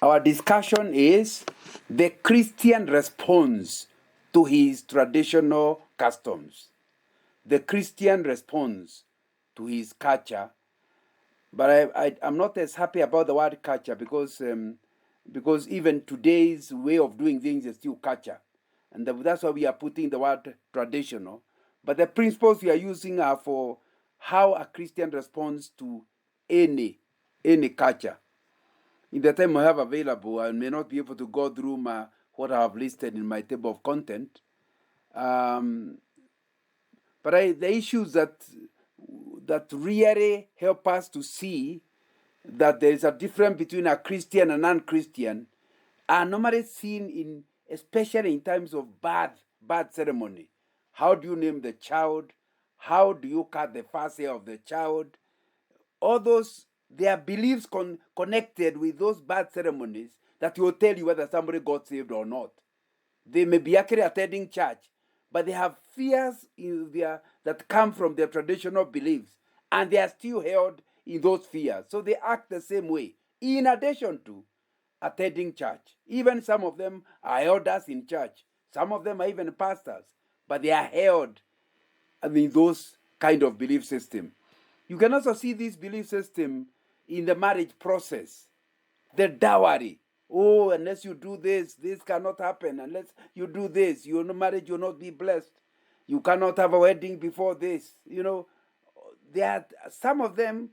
Our discussion is the Christian response to his traditional customs. The Christian response to his culture. But I'm not as happy about the word culture because even today's way of doing things is still culture. And that's why we are putting the word traditional. But the principles we are using are for how a Christian responds to any culture. In the time I have available, I may not be able to go through what I have listed in my table of content. But the issues that really help us to see that there is a difference between a Christian and non-Christian are normally seen especially in times of birth ceremony. How do you name the child? How do you cut the first hair of the child? All those, there are beliefs connected with those birth ceremonies that will tell you whether somebody got saved or not. They may be actually attending church, but they have fears that come from their traditional beliefs, and they are still held in those fears. So they act the same way, in addition to attending church. Even some of them are elders in church. Some of them are even pastors, but they are held in those kind of belief system. You can also see this belief system in the marriage process. The dowry. Oh, unless you do this, this cannot happen. Unless you do this, your marriage will not be blessed. You cannot have a wedding before this. Some of them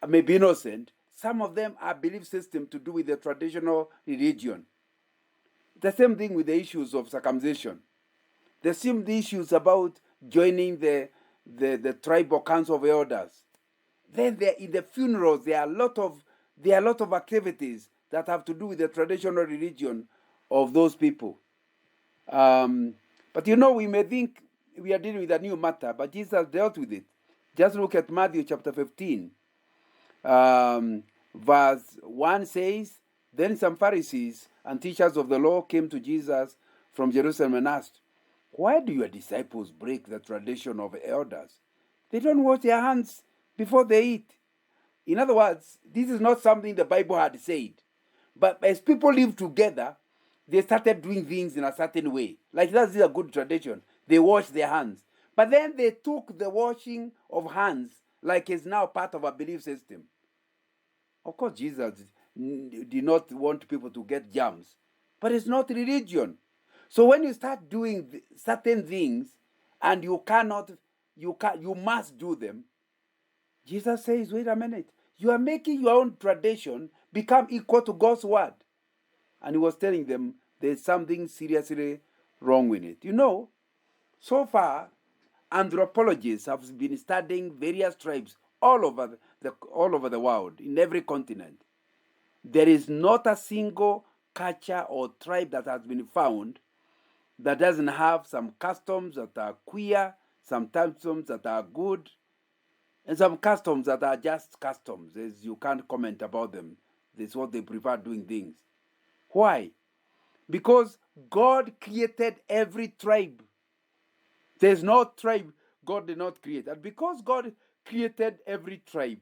may be innocent. Some of them are belief system to do with the traditional religion. The same thing with the issues of circumcision. The same issues about joining the tribal council of elders. Then in the funerals, there are a lot of activities that have to do with the traditional religion of those people. But we may think we are dealing with a new matter, but Jesus dealt with it. Just look at Matthew chapter 15. Verse 1 says, "Then some Pharisees and teachers of the law came to Jesus from Jerusalem and asked, 'Why do your disciples break the tradition of elders? They don't wash their hands before they eat.'" In other words, this is not something the Bible had said. But as people lived together, they started doing things in a certain way. Like that's a good tradition. They wash their hands. But then they took the washing of hands like it's now part of a belief system. Of course, Jesus did not want people to get germs. But it's not religion. So when you start doing certain things and you must do them, Jesus says, wait a minute, you are making your own tradition become equal to God's word. And he was telling them there's something seriously wrong with it. So far, anthropologists have been studying various tribes all over the world, in every continent. There is not a single culture or tribe that has been found that doesn't have some customs that are queer, some customs that are good, and some customs that are just customs, as you can't comment about them. This is what they prefer doing things. Why? Because God created every tribe. There's no tribe God did not create. And because God created every tribe,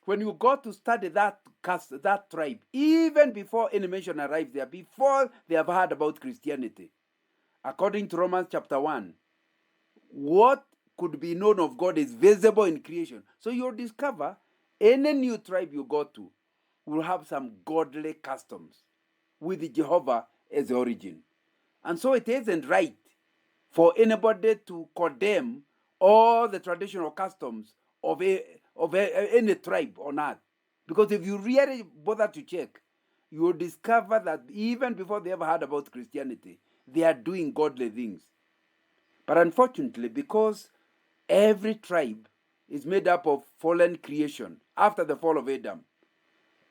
when you go to study that tribe, even before any nation arrives there, before they have heard about Christianity, according to Romans chapter 1, what could be known of God is visible in creation. So you'll discover any new tribe you go to will have some godly customs with Jehovah as the origin. And so it isn't right for anybody to condemn all the traditional customs of any tribe on earth. Because if you really bother to check, you will discover that even before they ever heard about Christianity, they are doing godly things. But unfortunately, because every tribe is made up of fallen creation after the fall of Adam,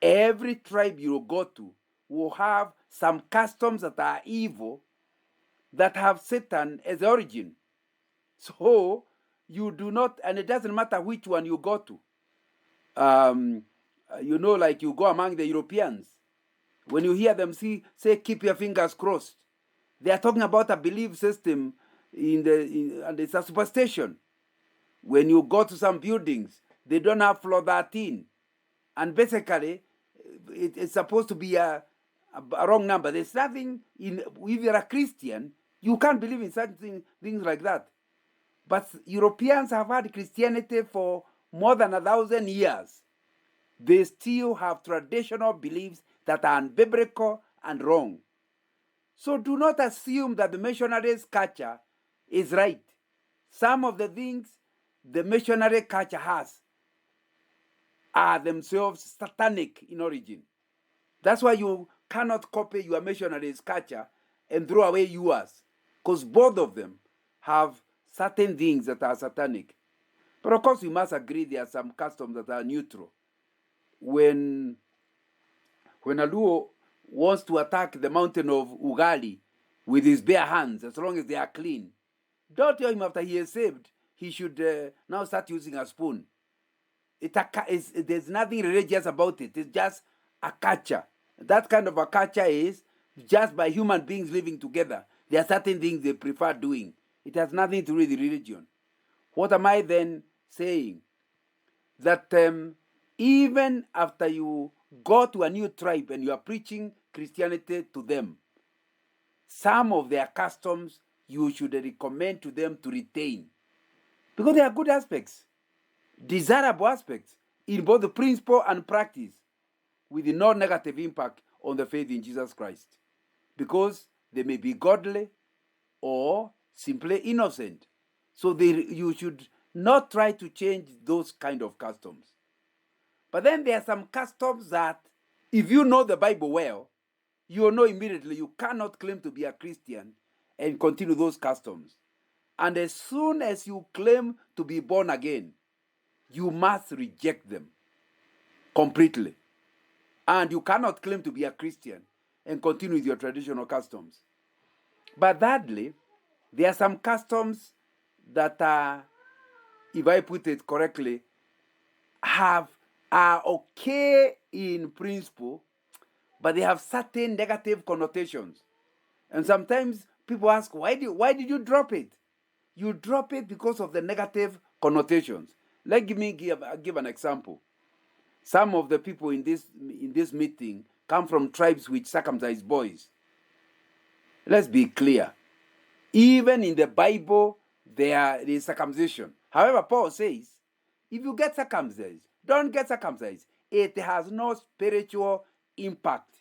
every tribe you will go to will have some customs that are evil, that have Satan as the origin. So you do not, and it doesn't matter which one you go to. Like you go among the Europeans, when you hear them say keep your fingers crossed, they are talking about a belief system and it's a superstition. When you go to some buildings, they don't have floor 13. And basically, it's supposed to be a wrong number. There's nothing in, if you're a Christian, you can't believe in such things like that. But Europeans have had Christianity for more than 1,000 years. They still have traditional beliefs that are unbiblical and wrong. So do not assume that the missionaries' culture is right. Some of the things the missionary culture has are themselves satanic in origin. That's why you cannot copy your missionary's culture and throw away yours, because both of them have certain things that are satanic. But of course, we must agree there are some customs that are neutral. When a Luo wants to attack the mountain of Ugali with his bare hands, as long as they are clean, don't tell him after he is saved, he should now start using a spoon. There's nothing religious about it. It's just a culture. That kind of a culture is just by human beings living together. There are certain things they prefer doing. It has nothing to do with religion. What am I then saying? That even after you go to a new tribe and you are preaching Christianity to them, some of their customs you should recommend to them to retain, because they are good aspects, desirable aspects in both the principle and practice, with no negative impact on the faith in Jesus Christ, because they may be godly or simply innocent. So you should not try to change those kind of customs. But then there are some customs that, if you know the Bible well, you will know immediately you cannot claim to be a Christian and continue those customs. And as soon as you claim to be born again, you must reject them completely. And you cannot claim to be a Christian and continue with your traditional customs. But thirdly, there are some customs that are, if I put it correctly, are okay in principle, but they have certain negative connotations. And sometimes people ask, why did you drop it? You drop it because of the negative connotations. Let me give an example. Some of the people in this meeting come from tribes which circumcise boys. Let's be clear. Even in the Bible, there is circumcision. However, Paul says, if you get circumcised, don't get circumcised. It has no spiritual impact.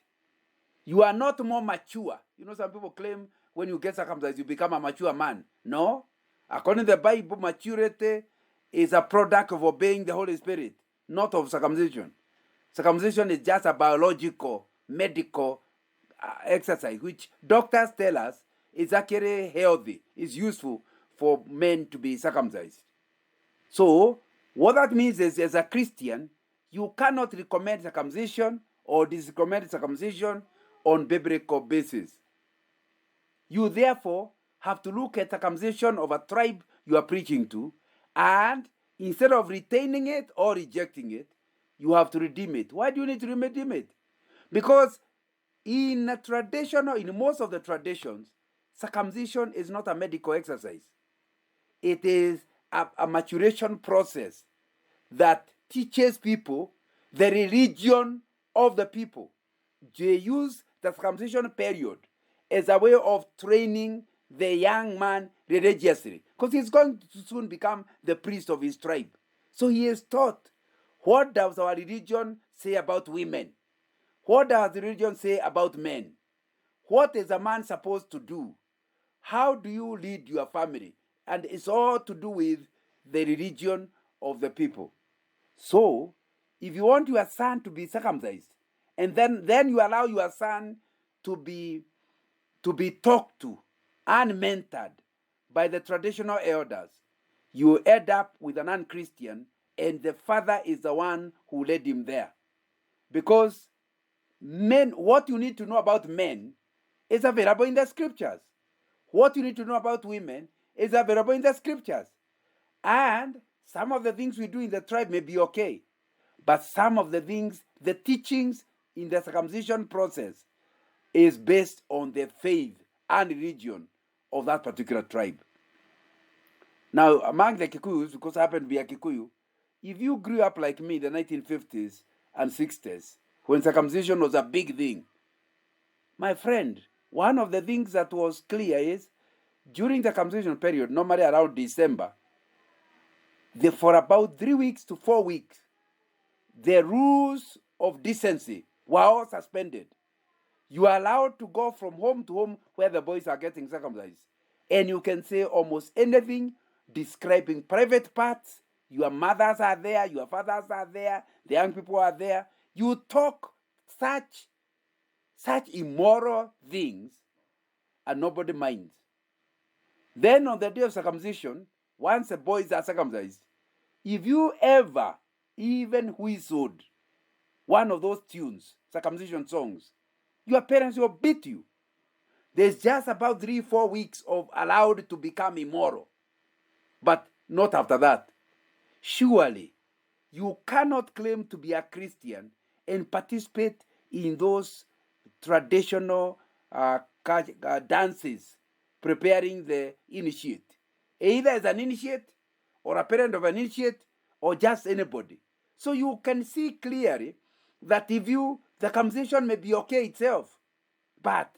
You are not more mature. You know, some people claim when you get circumcised, you become a mature man. No. According to the Bible, maturity is a product of obeying the Holy Spirit, not of circumcision. Circumcision is just a biological, medical exercise, which doctors tell us is actually healthy, is useful for men to be circumcised. So, what that means is, as a Christian, you cannot recommend circumcision or disrecommend circumcision on biblical basis. You therefore have to look at circumcision of a tribe you are preaching to, and instead of retaining it or rejecting it, you have to redeem it. Why do you need to redeem it? Because in most of the traditions, circumcision is not a medical exercise. It is a maturation process that teaches people the religion of the people. They use the circumcision period as a way of training the young man religiously, because he's going to soon become the priest of his tribe. So he is taught, what does our religion say about women? What does the religion say about men? What is a man supposed to do? How do you lead your family? And it's all to do with the religion of the people. So, if you want your son to be circumcised, and then you allow your son to be talked to and mentored by the traditional elders, you end up with an non-Christian, and the father is the one who led him there. Because men, what you need to know about men is available in the scriptures. What you need to know about women is available in the scriptures. And some of the things we do in the tribe may be okay, but some of the things, the teachings in the circumcision process is based on the faith and religion of that particular tribe. Now, among the Kikuyus, because I happen to be a Kikuyu, if you grew up like me in the 1950s and 60s, when circumcision was a big thing. My friend, one of the things that was clear is during the circumcision period, normally around December, for about 3 weeks to 4 weeks, the rules of decency were all suspended. You are allowed to go from home to home where the boys are getting circumcised. And you can say almost anything describing private parts. Your mothers are there, your fathers are there, the young people are there. You talk such immoral things and nobody minds. Then on the day of circumcision, once the boys are circumcised, if you ever even whistled one of those tunes, circumcision songs, your parents will beat you. There's just about 3-4 weeks of allowed to become immoral, but not after that. Surely, you cannot claim to be a Christian and participate in those traditional dances preparing the initiate. Either as an initiate, or a parent of an initiate, or just anybody. So you can see clearly that the circumcision may be okay itself, but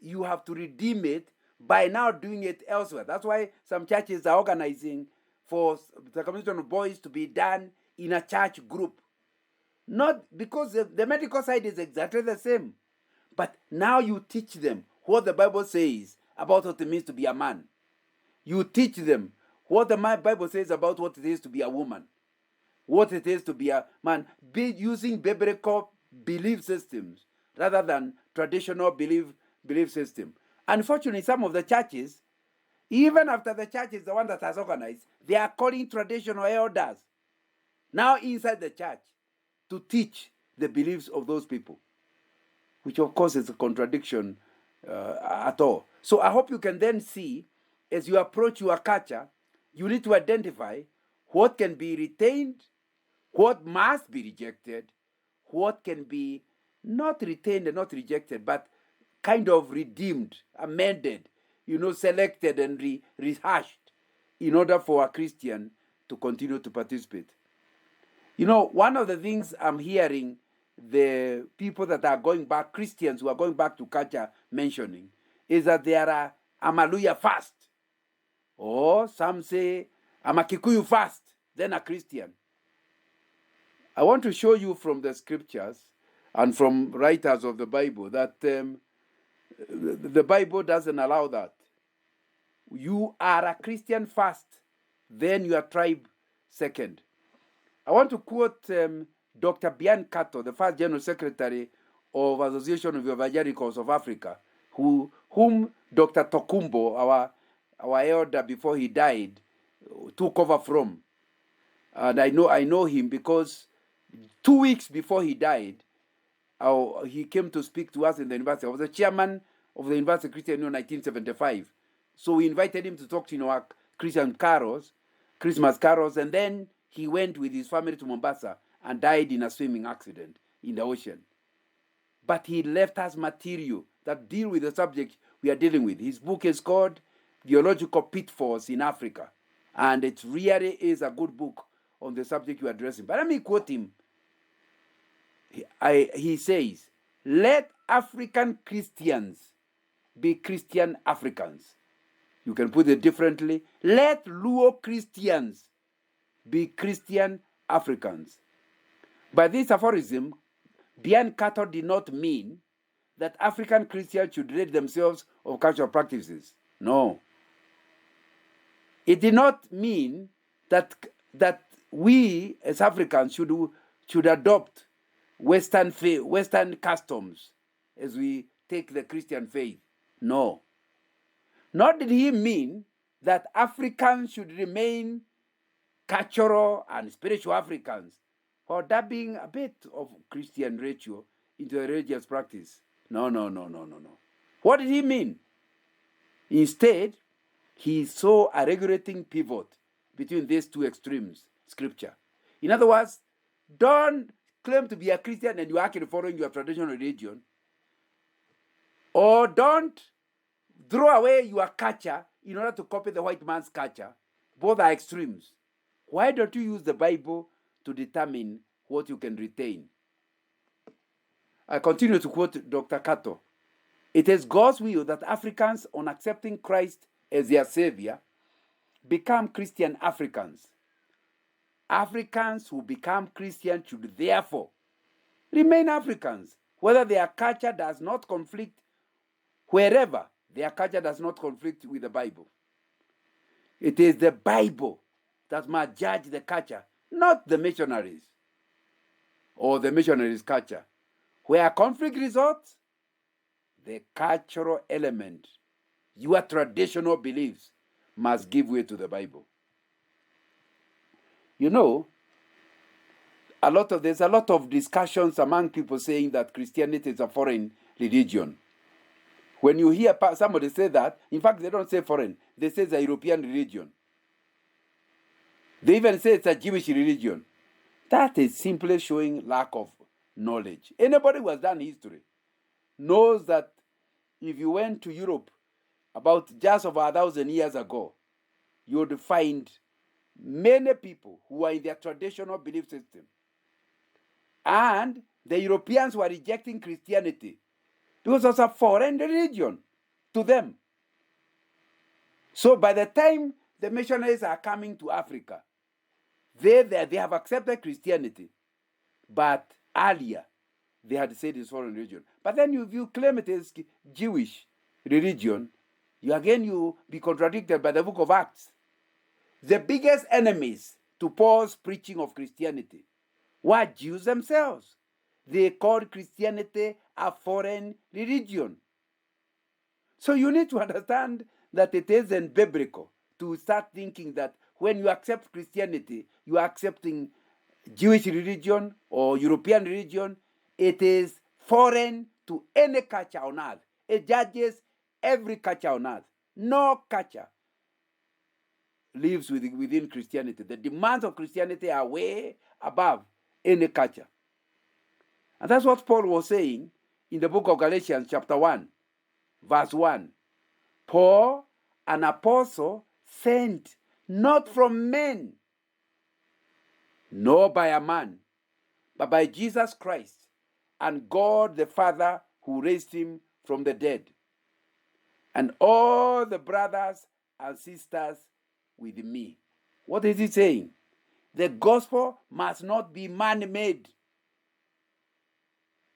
you have to redeem it by now doing it elsewhere. That's why some churches are organizing for circumcision of boys to be done in a church group. Not because the medical side is exactly the same, but now you teach them what the Bible says about what it means to be a man. You teach them what the Bible says about what it is to be a woman, what it is to be a man, using biblical belief systems rather than traditional belief system. Unfortunately, some of the churches, even after the church is the one that has organized, they are calling traditional elders now inside the church to teach the beliefs of those people, which of course is a contradiction at all. So I hope you can then see, as you approach your culture, you need to identify what can be retained, what must be rejected, what can be not retained and not rejected, but kind of redeemed, amended, selected and rehashed in order for a Christian to continue to participate. One of the things I'm hearing the people that are going back, Christians who are going back to culture mentioning, is that there are Amaluya fast. Or some say, I'm a Kikuyu fast, then a Christian. I want to show you from the scriptures and from writers of the Bible that the Bible doesn't allow that. You are a Christian first, then your tribe second. I want to quote Dr. Bian Kato, the first General Secretary of Association of Evangelicals of Africa, whom Dr. Tokumbo, our elder before he died, took over from. And I know him because 2 weeks before he died, he came to speak to us in the university. I was the chairman of the University of Christian Union in 1975. So we invited him to talk to our Christmas carols, and then he went with his family to Mombasa and died in a swimming accident in the ocean. But he left us material that deal with the subject we are dealing with. His book is called Theological Pitfalls in Africa, and it really is a good book on the subject you are addressing. But let me quote him. He says, let African Christians be Christian Africans. You can put it differently. Let Luo Christians be Christian Africans. By this aphorism, Bian Kato did not mean that African Christians should rid themselves of cultural practices. No. It did not mean that we as Africans should adopt Western customs as we take the Christian faith. No. Nor did he mean that Africans should remain cultural and spiritual Africans, or that being a bit of Christian ritual into a religious practice. No. What did he mean? Instead, he saw a regulating pivot between these two extremes, Scripture. In other words, don't claim to be a Christian and you're actually following your traditional religion, or don't throw away your culture in order to copy the white man's culture. Both are extremes. Why don't you use the Bible to determine what you can retain? I continue to quote Dr. Kato. It is God's will that Africans, on accepting Christ as their Savior, become Christian Africans. Africans who become Christian should therefore remain Africans, whether their culture does not conflict, wherever their culture does not conflict with the Bible. It is the Bible that must judge the culture, not the missionaries or the missionaries' culture. Where conflict results, the cultural element, your traditional beliefs, must give way to the Bible. You know, there's a lot of discussions among people saying that Christianity is a foreign religion. When you hear somebody say that, in fact, they don't say foreign, they say it's a European religion. They even say it's a Jewish religion. That is simply showing lack of knowledge. Anybody who has done history knows that if you went to Europe about just over 1,000 years ago, you would find many people who are in their traditional belief system. And the Europeans were rejecting Christianity because it was a foreign religion to them. So by the time the missionaries are coming to Africa, they have accepted Christianity, but earlier they had said it's foreign religion. But then if you claim it is Jewish religion, you be contradicted by the book of Acts. The biggest enemies to Paul's preaching of Christianity were Jews themselves. They called Christianity a foreign religion. So you need to understand that it isn't biblical to start thinking that when you accept Christianity, you are accepting Jewish religion or European religion. It is foreign to any culture on earth. It judges every culture on earth. No culture lives within Christianity. The demands of Christianity are way above any culture. And that's what Paul was saying in the book of Galatians chapter 1, verse 1. Paul, an apostle, sent not from men, nor by a man, but by Jesus Christ and God the Father who raised him from the dead, and all the brothers and sisters with me. What is he saying? The gospel must not be man-made.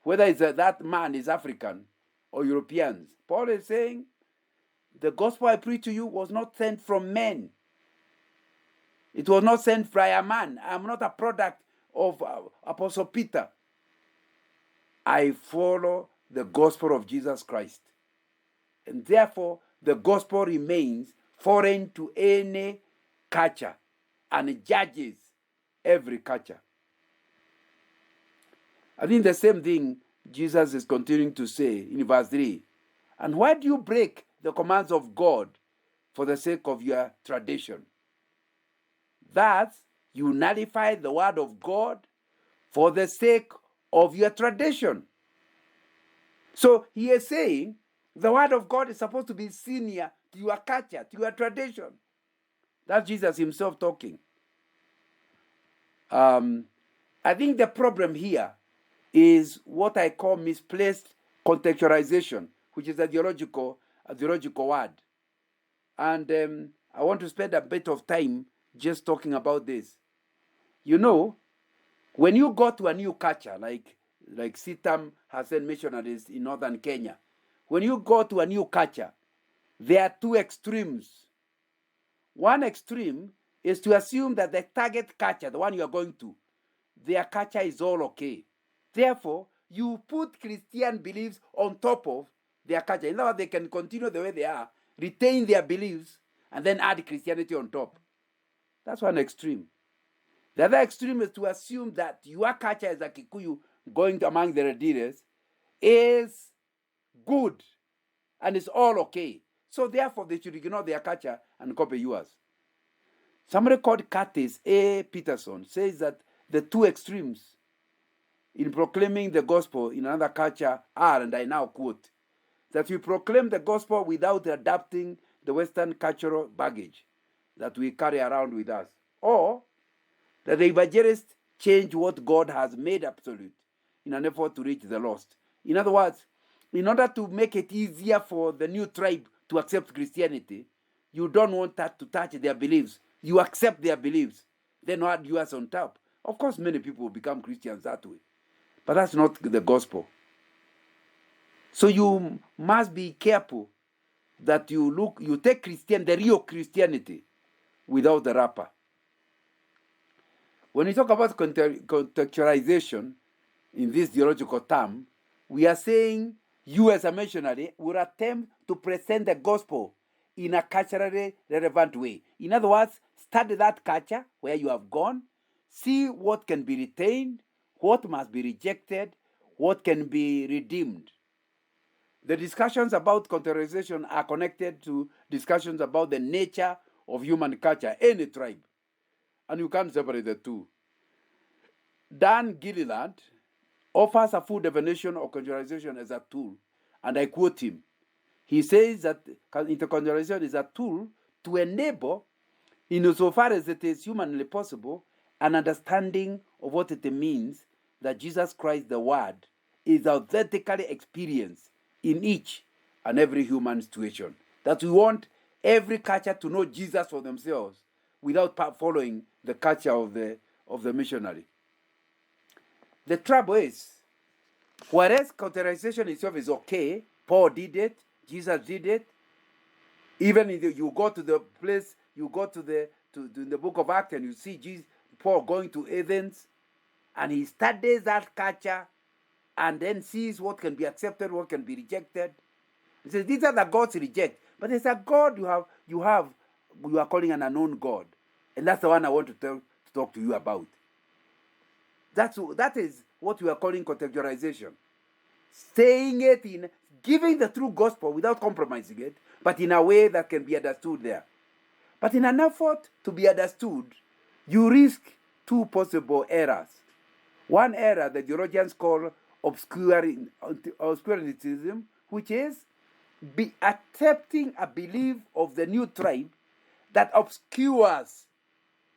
Whether that man is African or Europeans. Paul is saying, the gospel I preach to you was not sent from men. It was not sent by a man. I am not a product of Apostle Peter. I follow the gospel of Jesus Christ. And therefore, the gospel remains foreign to any culture and it judges every culture. I think the same thing Jesus is continuing to say in verse 3. And why do you break the commands of God for the sake of your tradition? Thus, you nullify the word of God for the sake of your tradition. So he is saying the word of God is supposed to be senior to your culture, to your tradition. That's Jesus himself talking. I think the problem here is what I call misplaced contextualization, which is a theological word. And I want to spend a bit of time just talking about this. You know, when you go to a new culture, like CITAM has sent missionaries in northern Kenya, when you go to a new culture, there are two extremes. One extreme is to assume that the target culture, the one you are going to, their culture is all okay. Therefore, you put Christian beliefs on top of their culture. In other words, they can continue the way they are, retain their beliefs, and then add Christianity on top. That's one extreme. The other extreme is to assume that your culture as a Kikuyu going among the Rediles is good and it's all okay. So therefore, they should ignore their culture and copy yours. Somebody called Curtis A. Peterson says that the two extremes in proclaiming the gospel in another culture are, and I now quote, that we proclaim the gospel without adapting the Western cultural baggage that we carry around with us, or that the evangelists change what God has made absolute in an effort to reach the lost. In other words, in order to make it easier for the new tribe to accept Christianity, you don't want that to touch their beliefs. You accept their beliefs, then add yours on top. Of course, many people will become Christians that way, but that's not the gospel. So you must be careful that you take the real Christianity without the wrapper. When we talk about contextualization in this theological term, we are saying you as a missionary will attempt to present the gospel in a culturally relevant way. In other words, study that culture where you have gone, see what can be retained, what must be rejected, what can be redeemed. The discussions about contextualization are connected to discussions about the nature of human culture, any tribe. And you can't separate the two. Dan Gilliland offers a full definition of contextualization as a tool, and I quote him. He says that intercontextualization is a tool to enable, insofar as it is humanly possible, an understanding of what it means that Jesus Christ, the Word, is authentically experienced in each and every human situation. That we want every culture to know Jesus for themselves without following the culture of the missionary. The trouble is, whereas contextualization itself is okay, Paul did it, Jesus did it. Even if you go to the place, you go to the book of Acts and you see Paul going to Athens, and he studies that culture and then sees what can be accepted, what can be rejected. He says, these are the gods reject. But there's a God you are calling an unknown God. And that's the one I want to talk to you about. That is what we are calling contextualization. Saying it giving the true gospel without compromising it, but in a way that can be understood there. But in an effort to be understood, you risk two possible errors. One error the theologians call obscurantism, which is be accepting a belief of the new tribe that obscures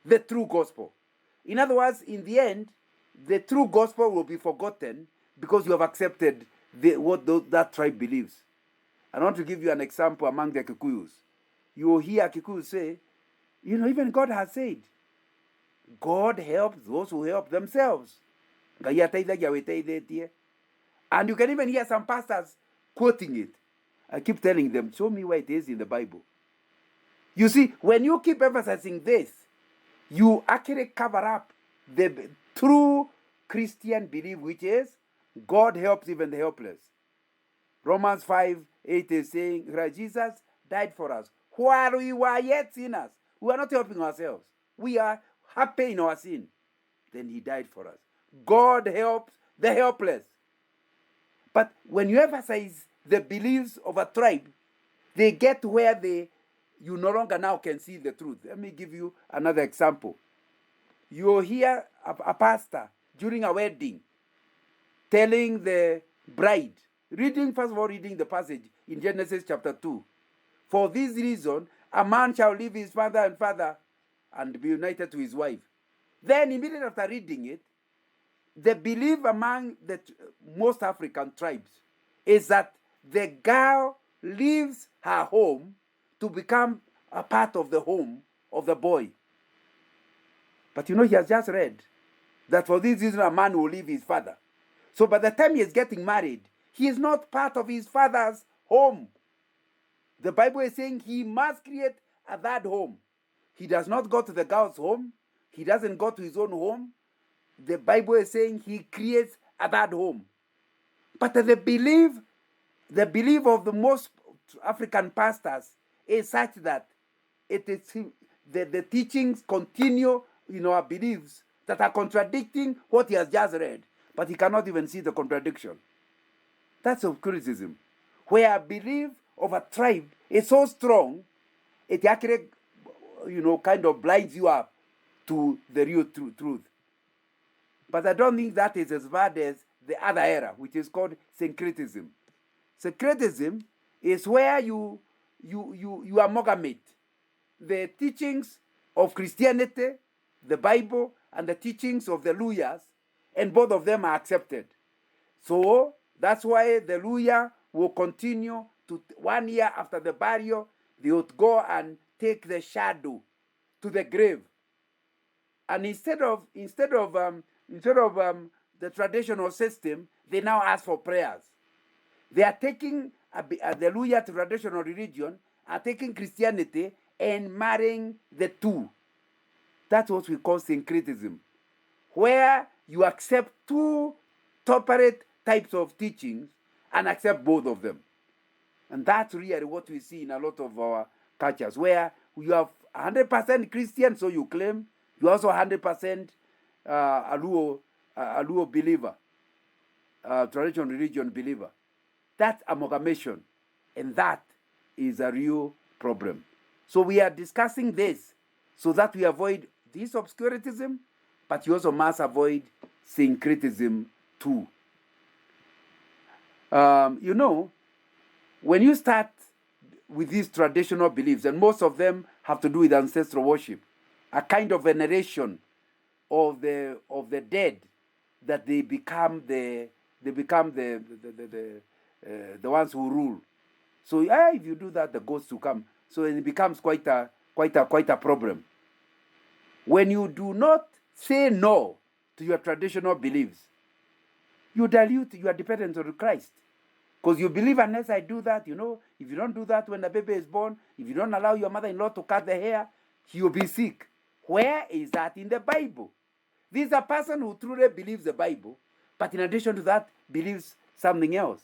the true gospel. In other words, in the end, the true gospel will be forgotten because you have accepted that tribe believes. I want to give you an example among the Kikuyus. You will hear Kikuyus say, even God has said, God helps those who help themselves. And you can even hear some pastors quoting it. I keep telling them, show me where it is in the Bible. You see, when you keep emphasizing this, you actually cover up the true Christian belief, which is God helps even the helpless. Romans 5:8 is saying, Jesus died for us while we were yet sinners. We are not helping ourselves. We are happy in our sin. Then he died for us. God helps the helpless. But when you emphasize the beliefs of a tribe, they get to where you no longer now can see the truth. Let me give you another example. You hear a pastor during a wedding telling the bride, first of all, reading the passage in Genesis chapter 2. For this reason, a man shall leave his mother and father and be united to his wife. Then immediately after reading it, the belief among most African tribes is that the girl leaves her home to become a part of the home of the boy. But he has just read that for this reason a man will leave his father. So by the time he is getting married, he is not part of his father's home. The Bible is saying he must create a third home. He does not go to the girl's home. He doesn't go to his own home. The Bible is saying he creates a third home. But the belief of the most African pastors is such that it is the teachings continue in our beliefs that are contradicting what he has just read, but he cannot even see the contradiction. That's criticism, where a belief of a tribe is so strong, it actually, kind of blinds you up to the real truth. But I don't think that is as bad as the other error, which is called syncretism. Syncretism is where you amalgamate the teachings of Christianity, the Bible, and the teachings of the lawyers, and both of them are accepted. So That's why the Luya will continue to 1 year after the burial, they would go and take the shadow to the grave. And instead of the traditional system, they now ask for prayers. They are taking the Luya traditional religion, are taking Christianity and marrying the two. That's what we call syncretism, where you accept two separate types of teachings and accept both of them. And that's really what we see in a lot of our cultures, where you have 100% Christian, so you claim, you also 100% Aluo believer, traditional religion believer. That's amalgamation, and that is a real problem. So we are discussing this so that we avoid this obscurantism, but you also must avoid syncretism too. When you start with these traditional beliefs, and most of them have to do with ancestral worship, a kind of veneration of the dead, that they become the ones who rule. So if you do that, the ghosts will come. So it becomes quite a problem. When you do not say no to your traditional beliefs, you dilute your dependence on Christ. Because you believe, unless I do that, if you don't do that when the baby is born, if you don't allow your mother-in-law to cut the hair, he will be sick. Where is that in the Bible? This is a person who truly believes the Bible, but in addition to that, believes something else.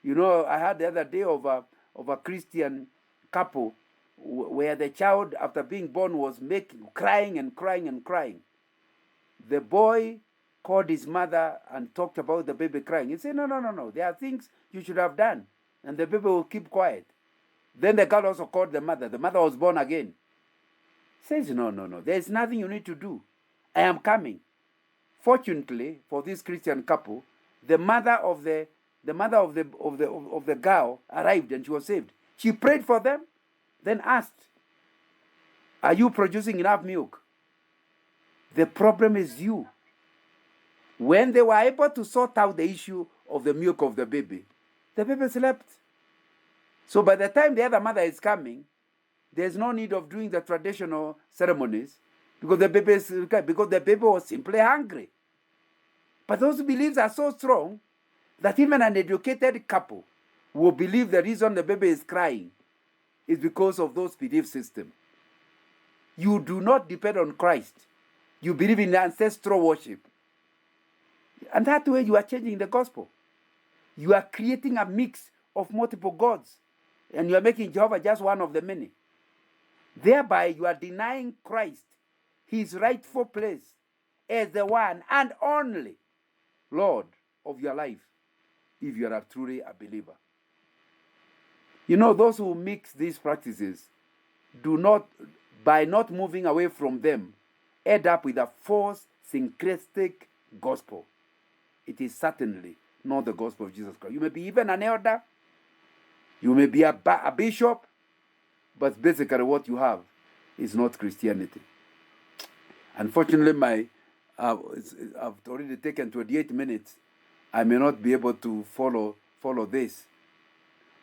I heard the other day of a Christian couple where the child, after being born, was crying and crying and crying. The boy called his mother and talked about the baby crying. He said, no, there are things you should have done, and the baby will keep quiet. Then the girl also called the mother. The mother was born again. Says, no, there's nothing you need to do. I am coming. Fortunately for this Christian couple, the mother of the girl arrived and she was saved. She prayed for them, then asked, are you producing enough milk? The problem is you. When they were able to sort out the issue of the milk of the baby slept. So by the time the other mother is coming, there's no need of doing the traditional ceremonies because the baby was simply hungry. But those beliefs are so strong that even an educated couple will believe the reason the baby is crying is because of those belief systems. You do not depend on Christ. You believe in ancestral worship. And that way you are changing the gospel. You are creating a mix of multiple gods. And you are making Jehovah just one of the many. Thereby you are denying Christ his rightful place as the one and only Lord of your life, if you are truly a believer. Those who mix these practices do not, by not moving away from them, end up with a false syncretic gospel. It is certainly not the gospel of Jesus Christ. You may be even an elder, you may be a bishop, but basically what you have is not Christianity. Unfortunately, I've already taken 28 minutes. I may not be able to follow this.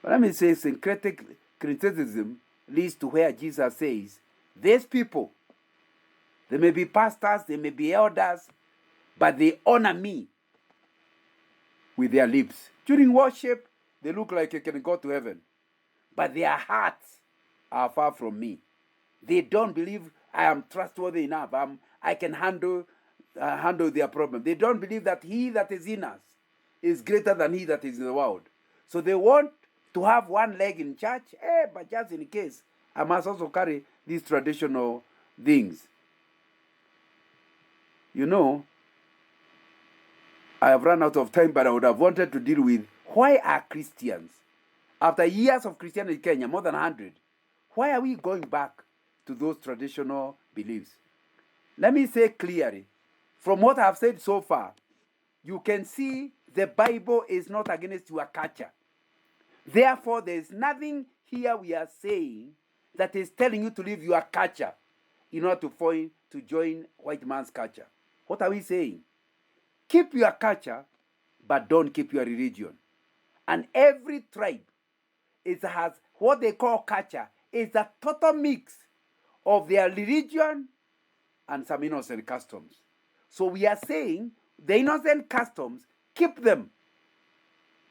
But let me say, syncretic criticism leads to where Jesus says, these people, they may be pastors, they may be elders, but they honor me with their lips. During worship, they look like they can go to heaven, but their hearts are far from me. They don't believe I am trustworthy enough. I can handle their problem. They don't believe that he that is in us is greater than he that is in the world. So they want to have one leg in church, but just in case, I must also carry these traditional things. I have run out of time, but I would have wanted to deal with why are Christians, after years of Christianity in Kenya, more than 100, why are we going back to those traditional beliefs? Let me say clearly, from what I have said so far, you can see the Bible is not against your culture. Therefore, there is nothing here we are saying that is telling you to leave your culture in order to join white man's culture. What are we saying? Keep your culture, but don't keep your religion. And every tribe has what they call culture. It's a total mix of their religion and some innocent customs. So we are saying the innocent customs, keep them.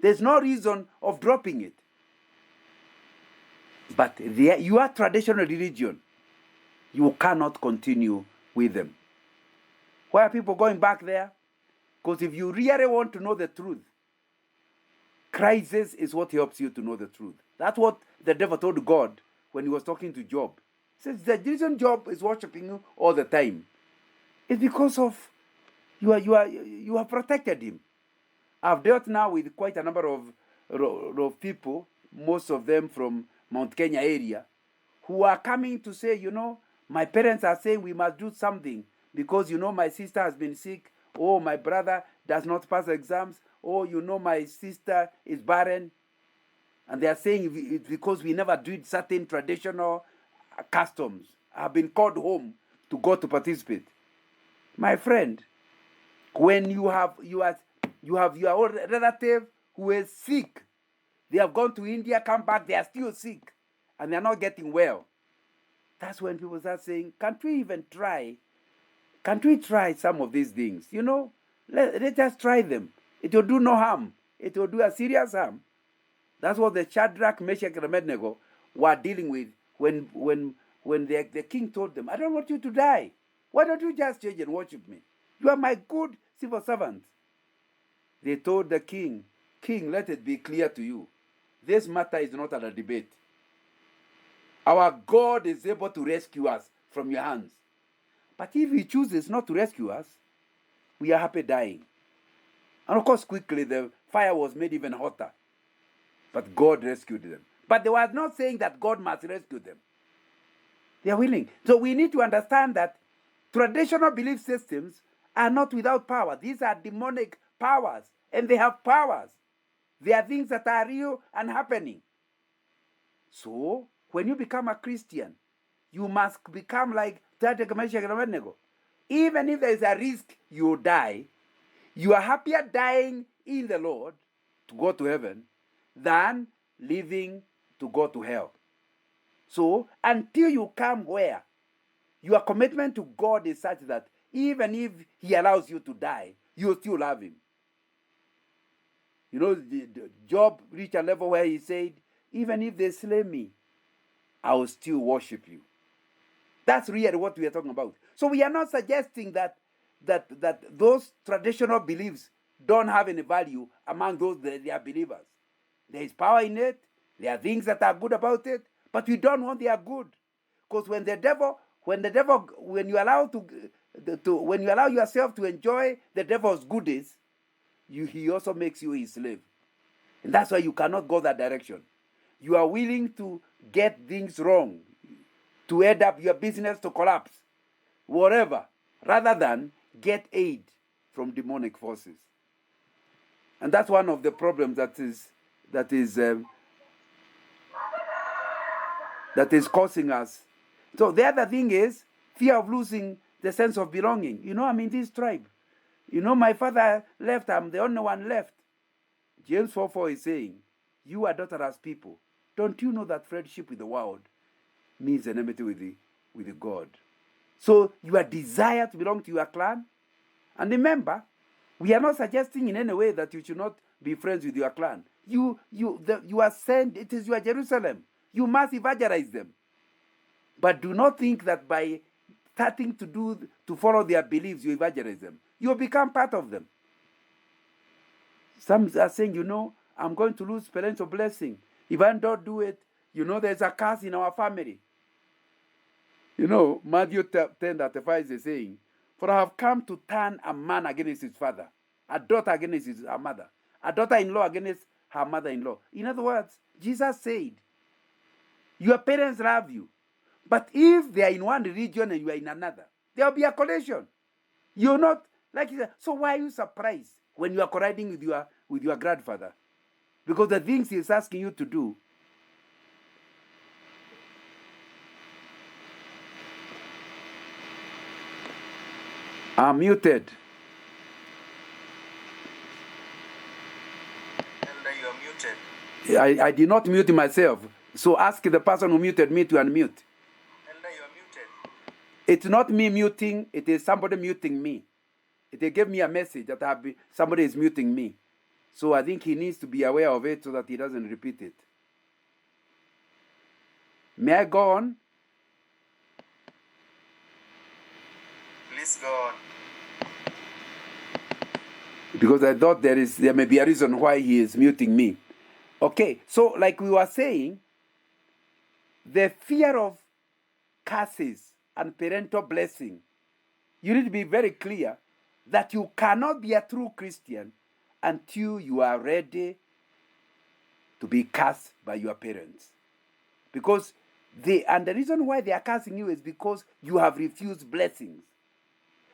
There's no reason of dropping it. But your traditional religion, you cannot continue with them. Why are people going back there? Because if you really want to know the truth, crisis is what helps you to know the truth. That's what the devil told God when he was talking to Job. He says the reason Job is worshiping you all the time is because of you have protected him. I've dealt now with quite a number of people, most of them from Mount Kenya area, who are coming to say, my parents are saying we must do something because, my sister has been sick. Oh, my brother does not pass exams. Oh, my sister is barren. And they are saying it's because we never did certain traditional customs. I've been called home to go to participate. My friend, when you have your own relative who is sick, they have gone to India, come back, they are still sick, and they are not getting well. That's when people start saying, can't we even try? Can't we try some of these things? Let us try them. It will do no harm. It will do a serious harm. That's what the Shadrach, Meshach, and Abednego were dealing with when the king told them, I don't want you to die. Why don't you just change and worship me? You are my good civil servant. They told the king, King, let it be clear to you. This matter is not a debate. Our God is able to rescue us from your hands. But if he chooses not to rescue us, we are happy dying. And of course, quickly the fire was made even hotter. But God rescued them. But they were not saying that God must rescue them. They are willing. So we need to understand that traditional belief systems are not without power. These are demonic powers, and they have powers. They are things that are real and happening. So, when you become a Christian, you must become like Shadrach, Meshach, and Abednego. Even if there is a risk you die, you are happier dying in the Lord to go to heaven than living to go to hell. So, until you come where your commitment to God is such that even if he allows you to die, you still love him. Job reached a level where he said, even if they slay me, I will still worship you. That's really what we are talking about. So we are not suggesting that those traditional beliefs don't have any value among those that they are believers. There is power in it. There are things that are good about it, but we don't want they are good. Because when you allow yourself to enjoy the devil's goodies, he also makes you his slave. And that's why you cannot go that direction. You are willing to get things wrong, to end up your business to collapse, whatever, rather than get aid from demonic forces. And that's one of the problems that is causing us. So the other thing is fear of losing the sense of belonging. I'm in this tribe. My father left, I'm the only one left. James 4:4 is saying, you are adulterous people. Don't you know that friendship with the world means enmity with God? So your desire to belong to your clan. And remember, we are not suggesting in any way that you should not be friends with your clan. You are sent, it is your Jerusalem. You must evangelize them. But do not think that by starting to follow their beliefs, you evangelize them. You become part of them. Some are saying, I'm going to lose financial blessing. If I don't do it, there's a curse in our family. Matthew 10:35 is saying, for I have come to turn a man against his father, a daughter against her mother, a daughter-in-law against her mother-in-law. In other words, Jesus said, your parents love you, but if they are in one religion and you are in another, there will be a collision. You're not like that. So why are you surprised when you are colliding with your grandfather? Because the things he's asking you to do are muted. I did not mute myself. So ask the person who muted me to unmute. Elder, you are muted. It's not me muting, it is somebody muting me. They gave me a message that somebody is muting me. So I think he needs to be aware of it so that he doesn't repeat it. May I go on? Please go on. Because I thought there may be a reason why he is muting me. Okay, so like we were saying, the fear of curses and parental blessing, you need to be very clear that you cannot be a true Christian until you are ready to be cursed by your parents. Because the reason why they are cursing you is because you have refused blessings.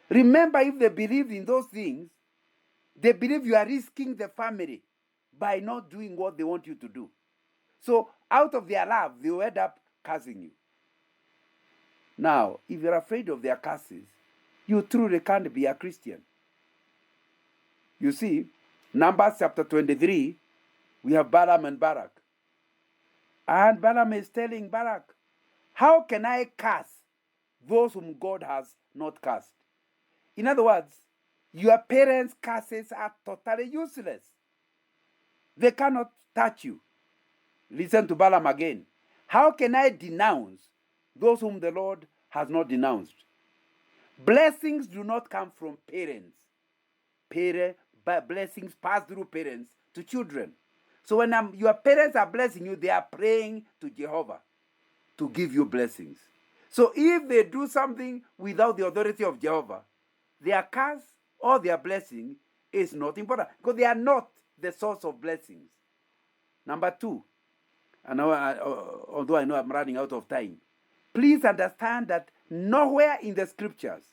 Remember, if they believe in those things, they believe you are risking the family by not doing what they want you to do. So out of their love, they will end up cursing you. Now, if you're afraid of their curses, you truly can't be a Christian. You see, Numbers chapter 23, we have Balaam and Barak. And Balaam is telling Barak, how can I curse those whom God has not cursed? In other words, your parents' curses are totally useless. They cannot touch you. Listen to Balaam again. How can I denounce those whom the Lord has not denounced? Blessings do not come from parents. Blessings pass through parents to children. So when your parents are blessing you, they are praying to Jehovah to give you blessings. So if they do something without the authority of Jehovah, their curse or their blessing is not important because they are not the source of blessings. Number two, although I know I'm running out of time, please understand that nowhere in the scriptures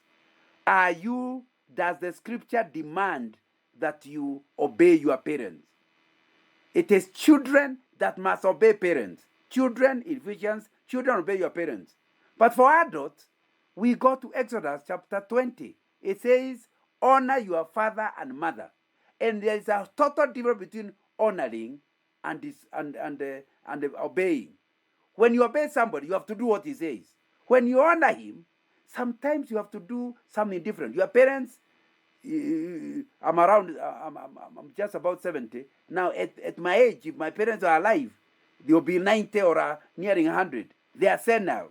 does the scripture demand that you obey your parents. It is children that must obey parents. Children, Ephesians, children obey your parents. But for adults, we go to Exodus chapter 20. It says, honor your father and mother. And there is a total difference between honoring and obeying. When you obey somebody, you have to do what he says. When you honor him, sometimes you have to do something different. Your parents, I'm just about 70. Now, at my age, if my parents are alive, they'll be 90 or nearing 100. They are said now.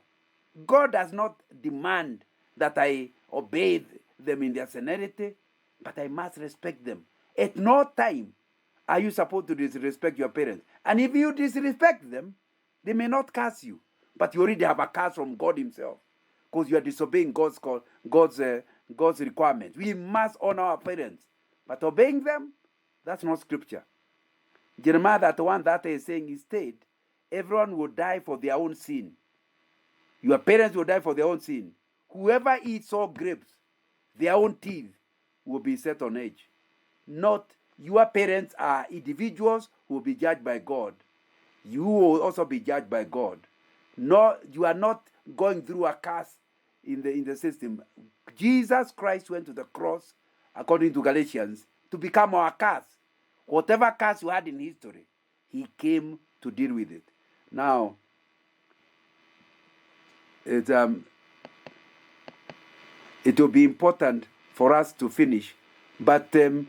God does not demand that I obey them in their senility, but I must respect them. At no time are you supposed to disrespect your parents. And if you disrespect them, they may not curse you, but you already have a curse from God himself because you are disobeying God's requirements. We must honor our parents, but obeying them, that's not scripture. Jeremiah 31:30 is saying instead, everyone will die for their own sin. Your parents will die for their own sin. Whoever eats sour grapes, their own teeth will be set on edge. Not your parents are individuals who will be judged by God. You will also be judged by God. No, you are not going through a curse in the system. Jesus Christ went to the cross, according to Galatians, to become our curse. Whatever curse you had in history, he came to deal with it. Now, it will be important for us to finish. But the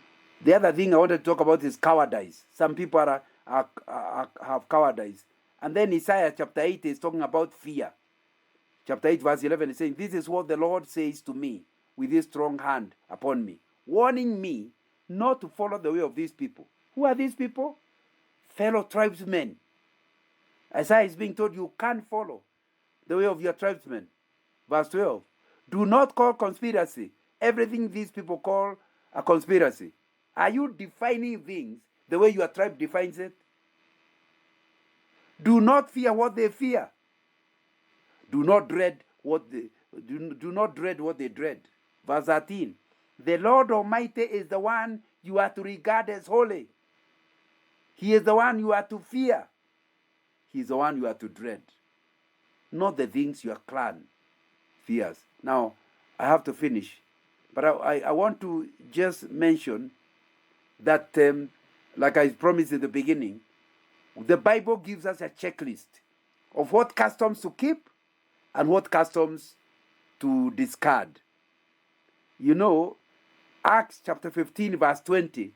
other thing I want to talk about is cowardice. Some people have cowardice. And then Isaiah chapter 8 is talking about fear. Chapter 8 verse 11 is saying, this is what the Lord says to me with his strong hand upon me, warning me not to follow the way of these people. Who are these people? Fellow tribesmen. Isaiah is being told you can't follow the way of your tribesmen. Verse 12, do not call conspiracy everything these people call a conspiracy. Are you defining things the way your tribe defines it? Do not fear what they fear. Do not dread what they dread. Verse 13. The Lord Almighty is the one you are to regard as holy. He is the one you are to fear. He is the one you are to dread. Not the things your clan fears. Now, I have to finish. But I want to just mention that, like I promised in the beginning, The Bible gives us a checklist of what customs to keep and what customs to discard. You know, Acts chapter 15 verse 20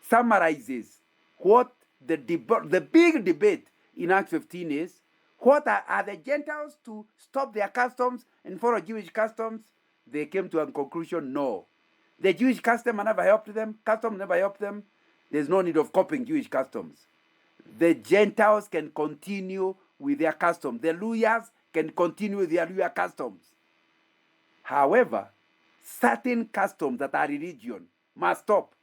summarizes what the big debate in Acts 15 is. What are the Gentiles to stop their customs and follow Jewish customs? They came to a conclusion, no. The Jewish custom never helped them. Custom never helped them. There's no need of copying Jewish customs. The Gentiles can continue with their customs. The lawyers can continue with their lawyer customs. However, certain customs that are religion must stop.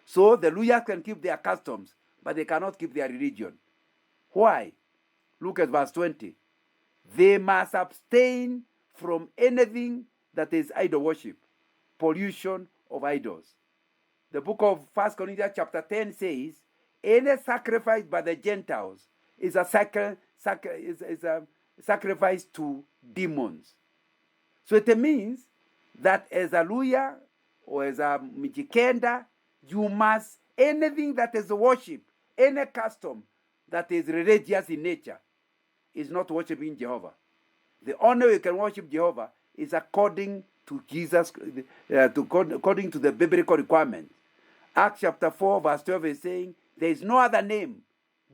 So the lawyers can keep their customs, but they cannot keep their religion. Why? Look at verse 20. They must abstain from anything that is idol worship, pollution of idols. The book of 1 Corinthians chapter 10 says, any sacrifice by the Gentiles is a sacrifice to demons. So it means that as a lawyer or as a Mijikenda, you must, anything that is worship, any custom that is religious in nature, is not worshiping Jehovah. The only way you can worship Jehovah is according to Jesus, according to the biblical requirements. Acts chapter 4 verse 12 is saying, there is no other name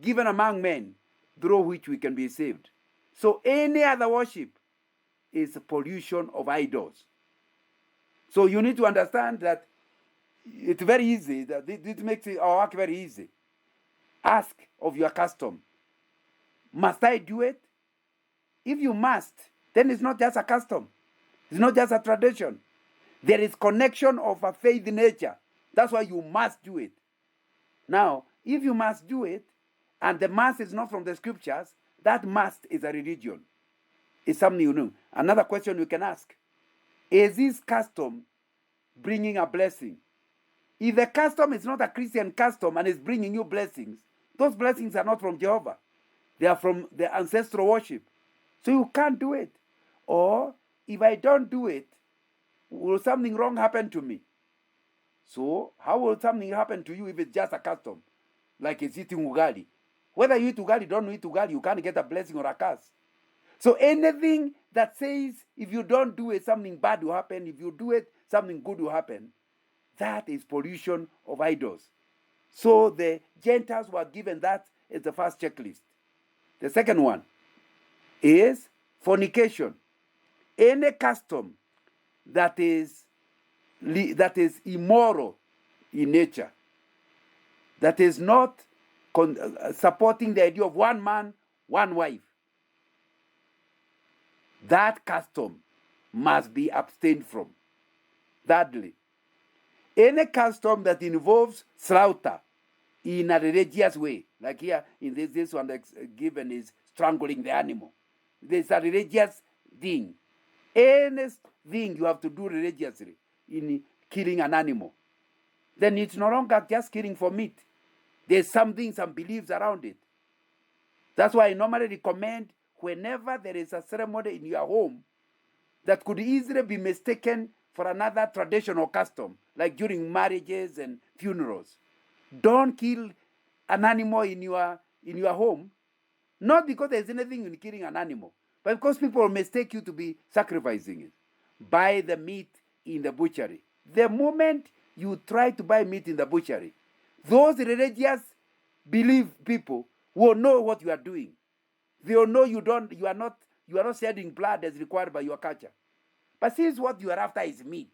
given among men through which we can be saved. So any other worship is pollution of idols. So you need to understand that it's very easy, that this makes our work very easy. Ask of your custom, must I do it? If you must, then it's not just a custom. It's not just a tradition. There is connection of a faith nature. That's why you must do it. Now, if you must do it, and the must is not from the scriptures, that must is a religion. It's something you know. Another question you can ask, is this custom bringing a blessing? If the custom is not a Christian custom and is bringing you blessings, those blessings are not from Jehovah. They are from the ancestral worship. So you can't do it. Or, if I don't do it, will something wrong happen to me? So, how will something happen to you if it's just a custom? Like it's eating ugali. Whether you eat ugali, don't eat ugali, you can't get a blessing or a curse. So anything that says if you don't do it, something bad will happen. If you do it, something good will happen. That is pollution of idols. So the Gentiles were given that as the first checklist. The second one is fornication. Any custom that is immoral in nature, that is not supporting the idea of one man, one wife, that custom must be abstained from. Thirdly, any custom that involves slaughter in a religious way, like here in this one that's given is strangling the animal. There's a religious thing. Anything you have to do religiously in killing an animal, then it's no longer just killing for meat. There's some beliefs around it. That's why I normally recommend whenever there is a ceremony in your home that could easily be mistaken for another tradition or custom, like during marriages and funerals, don't kill an animal in your home, not because there's anything in killing an animal, but because people will mistake you to be sacrificing it. Buy the meat in the butchery. The moment you try to buy meat in the butchery, those religious belief people will know what you are doing. They will know you are not shedding blood as required by your culture. But since what you are after is meat,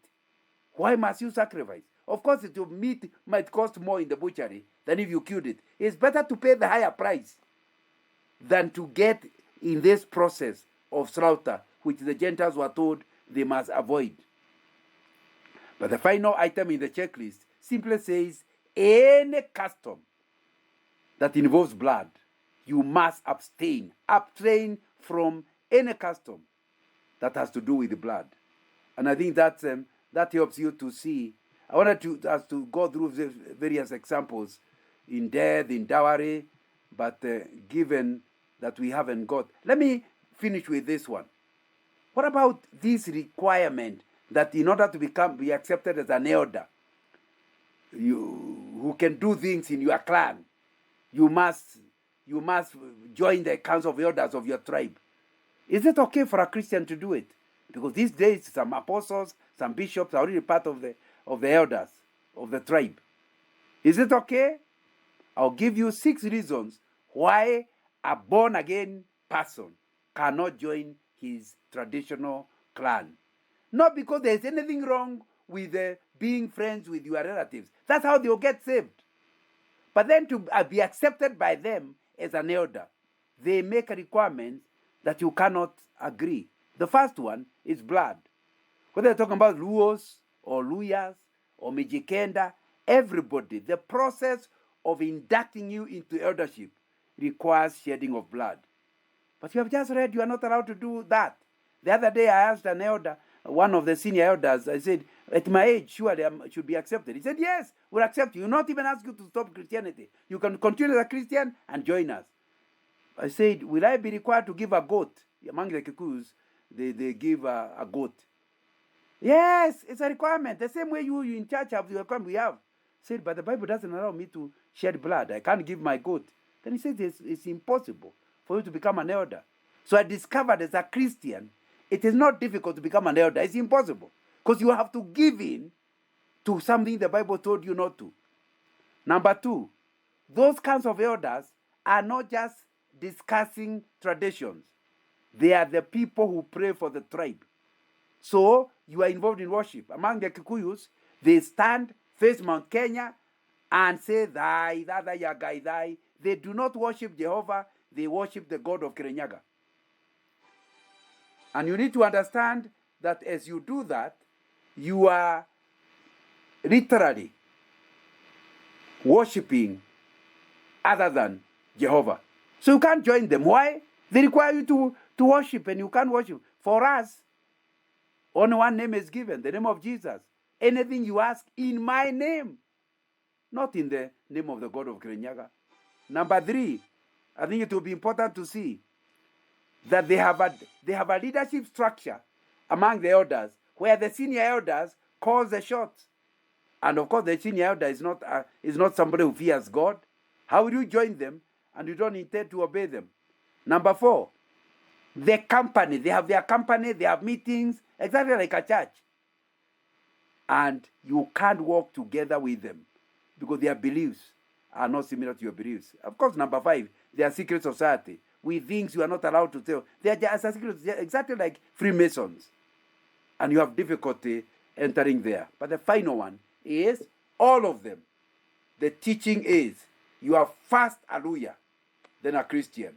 why must you sacrifice? Of course, the meat might cost more in the butchery than if you killed it. It's better to pay the higher price than to get in this process of slaughter, which the Gentiles were told they must avoid. But the final item in the checklist simply says, any custom that involves blood, you must abstain from any custom that has to do with the blood. And I think that helps you to see. I wanted us to go through the various examples in death, in dowry, but given that we haven't got, let me finish with this one. What about this requirement that in order to be accepted as an elder, who can do things in your clan, you must you must join the council of elders of your tribe. Is it okay for a Christian to do it? Because these days, some apostles, some bishops are already part of the elders of the tribe. Is it okay? I'll give you 6 reasons why a born-again person cannot join his traditional clan. Not because there's anything wrong with being friends with your relatives. That's how they'll get saved. But then to be accepted by them as an elder, they make a requirement that you cannot agree. The first one is blood. Whether they're talking about Luos or Luyas or Mijikenda, everybody, the process of inducting you into eldership requires shedding of blood. But you have just read you are not allowed to do that. The other day I asked an elder, one of the senior elders, I said, at my age, surely I should be accepted. He said, yes, we'll accept you. We'll not even ask you to stop Christianity. You can continue as a Christian and join us. I said, will I be required to give a goat? Among the Kikuyus, they give a goat. Yes, it's a requirement. The same way you in church have the requirement we have. I said, but the Bible doesn't allow me to shed blood. I can't give my goat. Then he said, it's impossible for you to become an elder. So I discovered as a Christian, it is not difficult to become an elder. It's impossible. Because you have to give in to something the Bible told you not to. Number 2, those kinds of elders are not just discussing traditions. They are the people who pray for the tribe. So you are involved in worship. Among the Kikuyus, they stand, face Mount Kenya, and say, Thy, Thy, Yagai, Thy. They do not worship Jehovah, they worship the God of Kirinyaga. And you need to understand that as you do that, you are literally worshiping other than Jehovah. So you can't join them. Why? They require you to worship, and you can't worship. For us, only one name is given, the name of Jesus. Anything you ask in my name, not in the name of the God of Kirinyaga. Number 3, I think it will be important to see that they have a leadership structure among the elders where the senior elders call the shots. And of course, the senior elder is not somebody who fears God. How will you join them and you don't intend to obey them? Number 4, the company. They have their company, they have meetings, exactly like a church. And you can't work together with them because their beliefs are not similar to your beliefs. Of course, number 5, they are secret society with things you are not allowed to tell. They are just exactly like Freemasons. And you have difficulty entering there. But the final one is all of them. The teaching is you are first a Luya, then a Christian.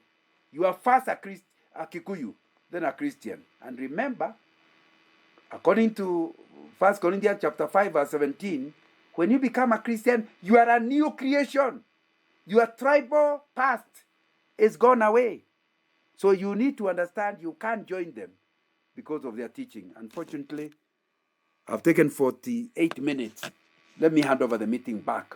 You are first a Kikuyu, then a Christian. And remember, according to 1 Corinthians chapter 5, verse 17, when you become a Christian, you are a new creation. Your tribal past is gone away. So you need to understand you can't join them because of their teaching. Unfortunately, I've taken 48 minutes. Let me hand over the meeting back